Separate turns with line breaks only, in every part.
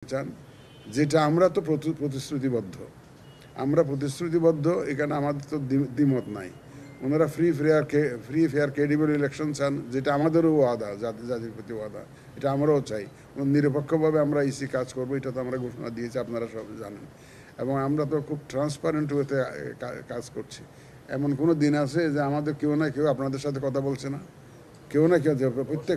চান, যেটা আমরা তো প্রতিশ্রুতিবদ্ধ, এখানে আমাদের তো দ্বিমত নাই। ওনারা ফ্রি ফেয়ার ক্রেডিবল ইলেকশন চান, যেটা আমাদেরও ওয়াদা, জাতির প্রতি ওয়াদা, এটা আমরাও চাই। নিরপেক্ষভাবে আমরা ইসি কাজ করবো, এটা তো আমরা ঘোষণা দিয়েছি, আপনারা সব জানেন। এবং আমরা তো খুব ট্রান্সপারেন্ট ওয়েতে কাজ করছি। এমন কোনো দিন আছে যে আমাদের কেউ না কেউ আপনাদের সাথে কথা বলছে না? কেউ না কেউ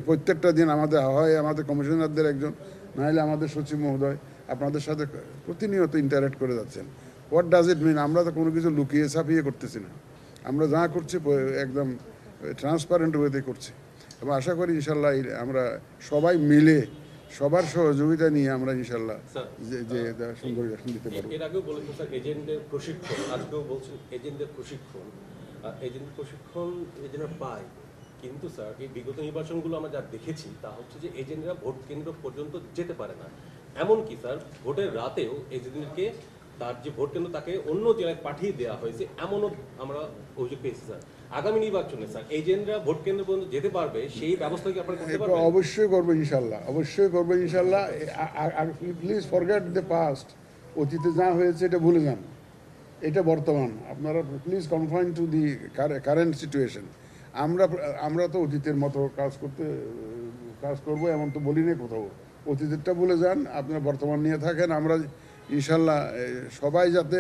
প্রত্যেকটা দিন আমাদের কমিশনারদের একজন, নাহলে আমাদের সচিব মহোদয় আপনাদের সাথে প্রতিনিয়ত ইন্টারেক্ট করে যাচ্ছেন। হোয়াট ডাজ ইট মিন? আমরা তো কোনো কিছু লুকিয়ে ছাপিয়ে করতেছি না, আমরা যা করছি একদম ট্রান্সপারেন্ট ওয়েতে করছি। এবং আশা করি ইনশাল্লাহ আমরা সবাই মিলে সবার সহযোগিতা নিয়ে আমরা ইনশাল্লাহ যে সুন্দর ইলেকশন দিতে পারবো।
এর আগেও বলেছেন স্যার এজেন্টদের প্রশিক্ষণ, আজকেও বলছেন এজেন্টদের প্রশিক্ষণ এজেন্টরা পায়, কিন্তু স্যার এই বিগত নির্বাচনগুলো আমরা যা দেখেছি তা হচ্ছে যে এজেন্টরা ভোট কেন্দ্র পর্যন্ত যেতে পারে না। এমনকি স্যার ভোটের রাতেও এজেন্টকে তার যে ভোট কেন্দ্র তাকে অন্য জেলায় পাঠিয়ে দেওয়া হয়েছে, এমনও আমরা অভিযোগ পেয়েছি। স্যার আগামী নির্বাচনে স্যার এজেন্টরা ভোট কেন্দ্র পর্যন্ত যেতে পারবে সেই ব্যবস্থা কি আপনারা করতে পারবেন?
অবশ্যই করবো ইনশাল্লাহ। Please forget the past. অতীতে যা হয়েছে এটা ভুলে যান, এটা বর্তমান। আপনারা please confine to the current situation. আমরা তো অতীতের মতো কাজ করবো এমন তো বলি না কোথাও। অতীতেরটা ভুলে যান, আপনারা বর্তমান নিয়ে থাকেন। আমরা ইনশাল্লাহ সবাই যাতে